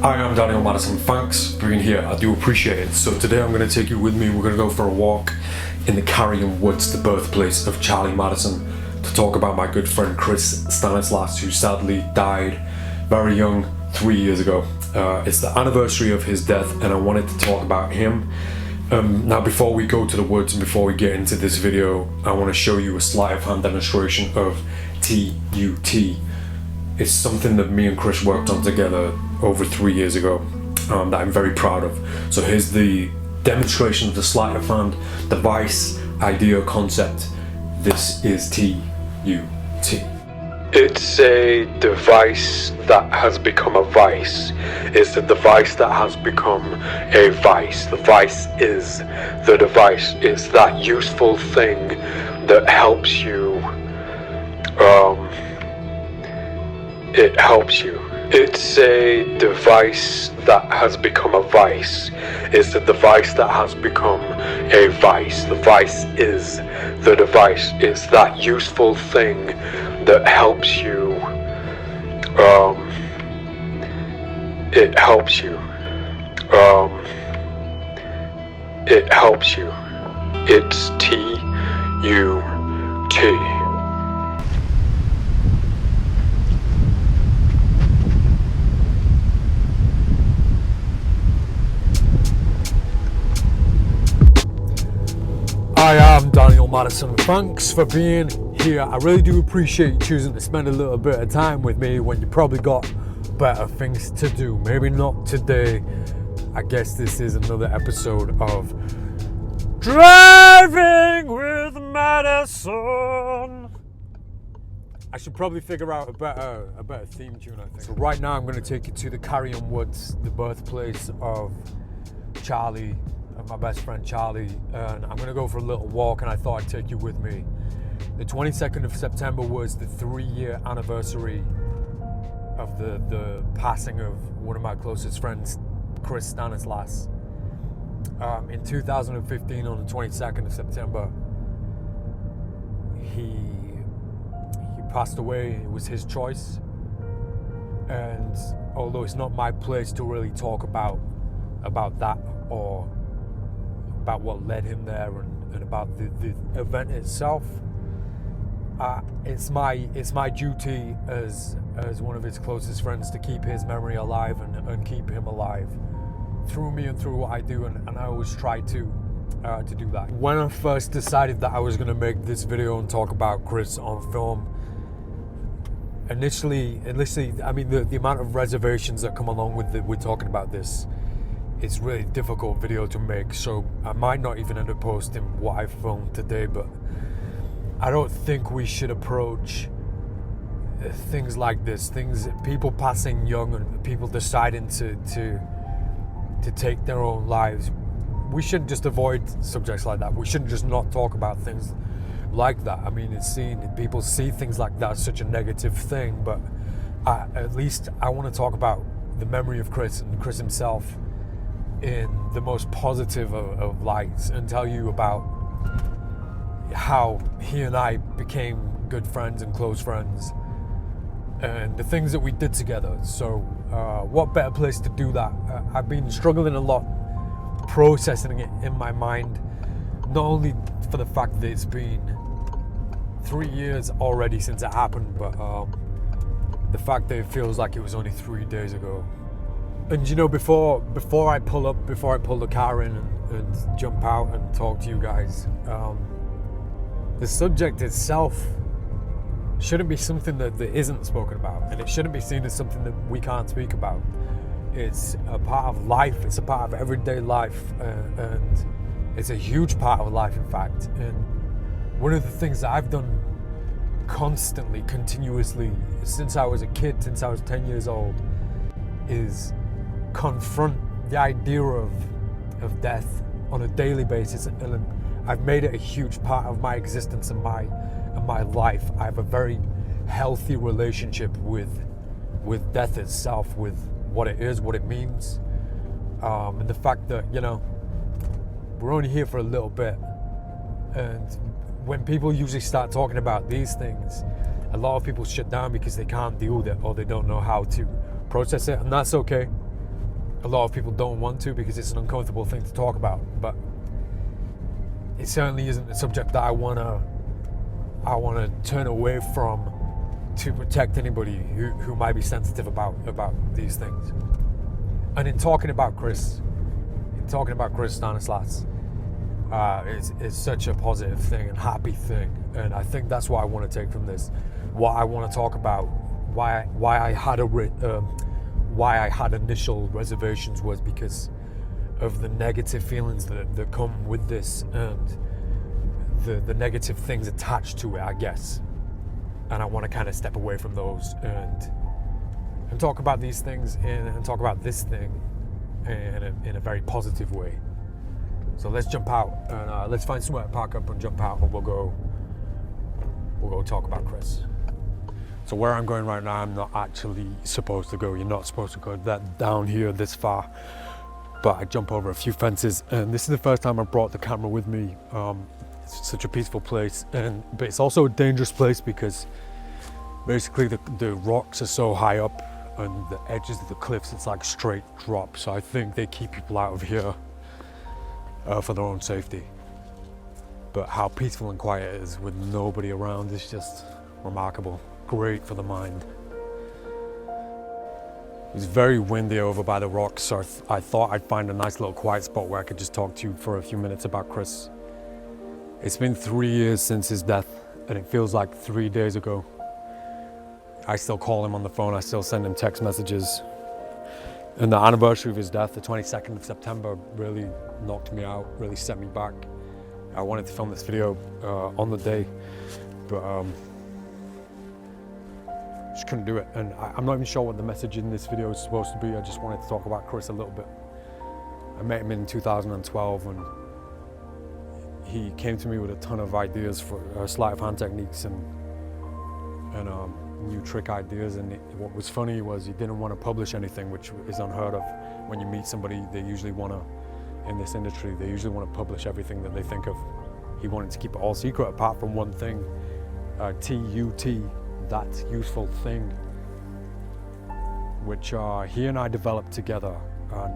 Hi, I'm Madison. Thanks for being here. I do appreciate it. So today I'm going to take you with me. We're going to go for a walk in the Carrion Woods, the birthplace of Charlie Madison, to talk about my good friend Chris Stanislas, who sadly died very young 3 years ago. It's the anniversary of his death, and I wanted to talk about him. Now, before we go to the woods and before we get into this video, I want to show you a sleight of hand demonstration of T.U.T. It's something that me and Chris worked on together over 3 years ago that I'm very proud of. So here's the demonstration of the sleight of hand device, idea, concept. This is T.U.T. It's a device that has become a vice. It's a device that has become a vice. The vice is the device. It's that useful thing that helps you. It helps you. It's a device that has become a vice. It's a device that has become a vice. The vice is the device. It's that useful thing that helps you. It helps you. It helps you. It's T.U.T. Hi, I'm Madison. Thanks for being here. I really do appreciate you choosing to spend a little bit of time with me when you probably got better things to do. Maybe not today. I guess this is another episode of Driving with Madison. I should probably figure out a better theme tune, I think. So right now I'm going to take you to the Carrion Woods, the birthplace of Charlie, of my best friend Charlie, and I'm gonna go for a little walk, and I thought I'd take you with me. The 22nd of September was the 3-year anniversary of the passing of one of my closest friends, Chris Stanislas. In 2015, on the 22nd of September, he passed away. It was his choice, and although it's not my place to really talk about that or about what led him there and about the event itself, it's my duty as one of his closest friends to keep his memory alive and keep him alive through me and through what I do, and I always try to do that. When I first decided that I was going to make this video and talk about Chris on film, initially, I mean, the amount of reservations that come along with talking about this, it's really a difficult video to make, so I might not even end up posting what I filmed today. But I don't think we should approach things like this, people passing young and people deciding to take their own lives. We shouldn't just avoid subjects like that. We shouldn't just not talk about things like that. I mean, people see things like that as such a negative thing, but at least I want to talk about the memory of Chris and Chris himself in the most positive of lights, and tell you about how he and I became good friends and close friends and the things that we did together. So what better place to do that? I've been struggling a lot processing it in my mind, not only for the fact that it's been 3 years already since it happened, but the fact that it feels like it was only 3 days ago. And you know, before I pull the car in and jump out and talk to you guys, the subject itself shouldn't be something that isn't spoken about, and it shouldn't be seen as something that we can't speak about. It's a part of life. It's a part of everyday life, and it's a huge part of life, in fact. And one of the things that I've done constantly, continuously, since I was a kid, since I was 10 years old, is confront the idea of death on a daily basis, and I've made it a huge part of my existence and my life. I have a very healthy relationship with death itself, with what it is, what it means, and the fact that, you know, we're only here for a little bit. And when people usually start talking about these things, a lot of people shut down because they can't deal with it or they don't know how to process it, and that's okay. a lot of people don't want to because it's an uncomfortable thing to talk about, but it certainly isn't a subject that I wanna turn away from to protect anybody who might be sensitive about these things. And in talking about Chris Stanislas, it's such a positive thing and happy thing, and I think that's what I want to take from this. What I want to talk about, why I had initial reservations, was because of the negative feelings that come with this, and the negative things attached to it, I guess. And I want to kind of step away from those and talk about these things and talk about this thing in a very positive way. So let's jump out and let's find somewhere to park up and jump out, and we'll go talk about Chris. So where I'm going right now, I'm not actually supposed to go. You're not supposed to go that down here this far. But I jump over a few fences, and this is the first time I brought the camera with me. It's such a peaceful place, but it's also a dangerous place because basically the rocks are so high up, and the edges of the cliffs, it's like straight drop. So I think they keep people out of here for their own safety. But how peaceful and quiet it is with nobody around is just remarkable. Great for the mind. It was very windy over by the rocks, so I thought I'd find a nice little quiet spot where I could just talk to you for a few minutes about Chris. It's been 3 years since his death, and it feels like 3 days ago. I still call him on the phone, I still send him text messages. And the anniversary of his death, the 22nd of September, really knocked me out, really set me back. I wanted to film this video on the day, but just couldn't do it. And I'm not even sure what the message in this video is supposed to be. I just wanted to talk about Chris a little bit. I met him in 2012, and he came to me with a ton of ideas for sleight of hand techniques and new trick ideas. And what was funny was he didn't want to publish anything, which is unheard of. When you meet somebody, they usually want to, in this industry, they usually want to publish everything that they think of. He wanted to keep it all secret apart from one thing, T.U.T, that useful thing, which he and I developed together, and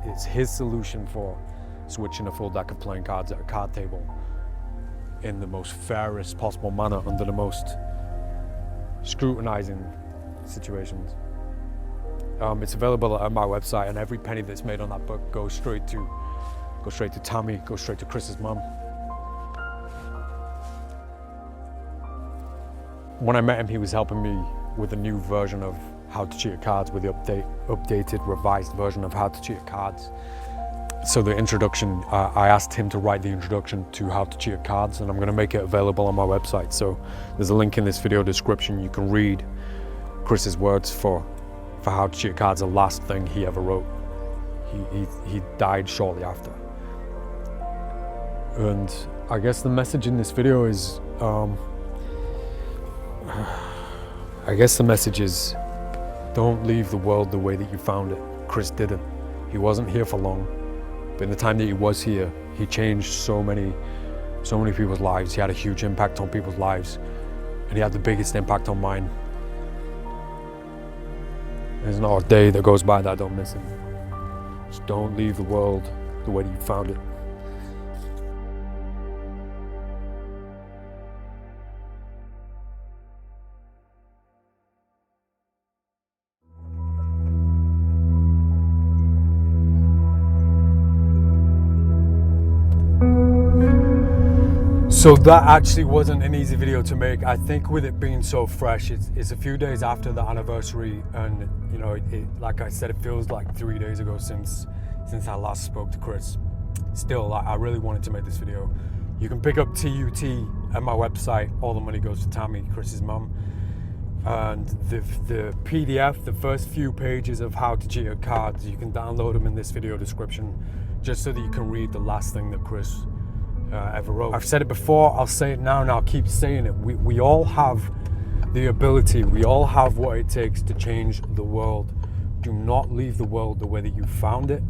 it's his solution for switching a full deck of playing cards at a card table in the most fairest possible manner under the most scrutinizing situations. It's available at my website, and every penny that's made on that book goes straight to Tammy, goes straight to Chris's mum. When I met him, he was helping me with a new version of How to Cheat at Cards, with the updated, revised version of How to Cheat at Cards. So the introduction, I asked him to write the introduction to How to Cheat at Cards, and I'm going to make it available on my website. So there's a link in this video description. You can read Chris's words for How to Cheat at Cards, the last thing he ever wrote. He died shortly after. And I guess the message in this video is, don't leave the world the way that you found it. Chris didn't. He wasn't here for long, but in the time that he was here, he changed so many people's lives. He had a huge impact on people's lives, and he had the biggest impact on mine. There's not a day that goes by that I don't miss him. Just don't leave the world the way that you found it. So that actually wasn't an easy video to make. I think with it being so fresh, it's a few days after the anniversary, and you know, like I said, it feels like 3 days ago since I last spoke to Chris. Still, I really wanted to make this video. You can pick up T.U.T at my website. All the money goes to Tammy, Chris's mum. And the PDF, the first few pages of How to Cheat at Cards, you can download them in this video description, just so that you can read the last thing that Chris ever wrote. I've said it before, I'll say it now, and I'll keep saying it. We all have the ability, we all have what it takes to change the world. Do not leave the world the way that you found it.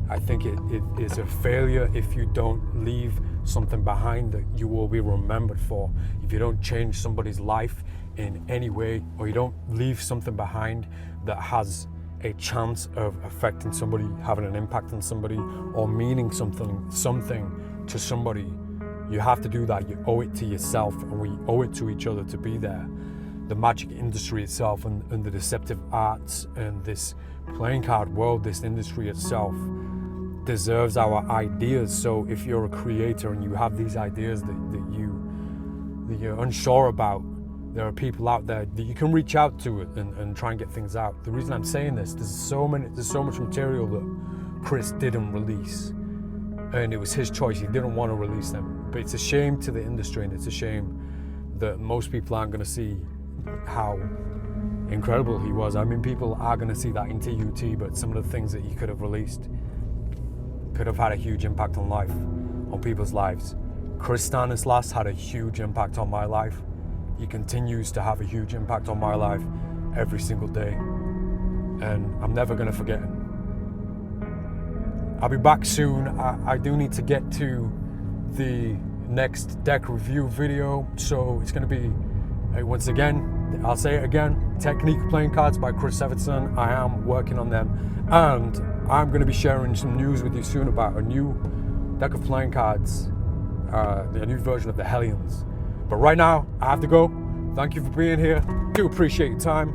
I think it is a failure if you don't leave something behind that you will be remembered for. If you don't change somebody's life in any way, or you don't leave something behind that has a chance of affecting somebody, having an impact on somebody, or meaning something to somebody, you have to do that. You owe it to yourself, and we owe it to each other to be there. The magic industry itself, and the deceptive arts, and this playing card world, this industry itself deserves our ideas. So if you're a creator and you have these ideas that you're unsure about, there are people out there that you can reach out to and try and get things out. The reason I'm saying this, there's so much material that Chris didn't release, and it was his choice. He didn't want to release them. But it's a shame to the industry, and it's a shame that most people aren't going to see how incredible he was. I mean, people are going to see that in T.U.T, but some of the things that he could have released could have had a huge impact on life, on people's lives. Chris Stanislas had a huge impact on my life. He continues to have a huge impact on my life every single day, and I'm never going to forget him. I'll be back soon. I do need to get to the next deck review video, so it's going to be, once again, I'll say it again, Technique Playing Cards by Chris Evertson. I am working on them, and I'm going to be sharing some news with you soon about a new deck of playing cards, a new version of the Hellions. But right now, I have to go. Thank you for being here. Do appreciate your time.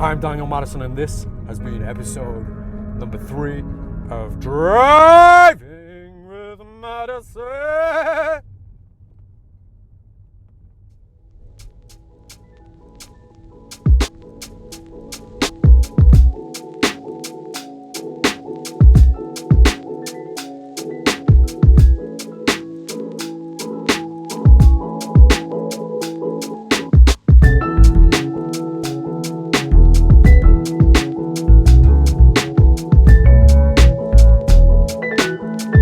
I'm Daniel Madison, and this has been episode number 3 of Driving with Madison.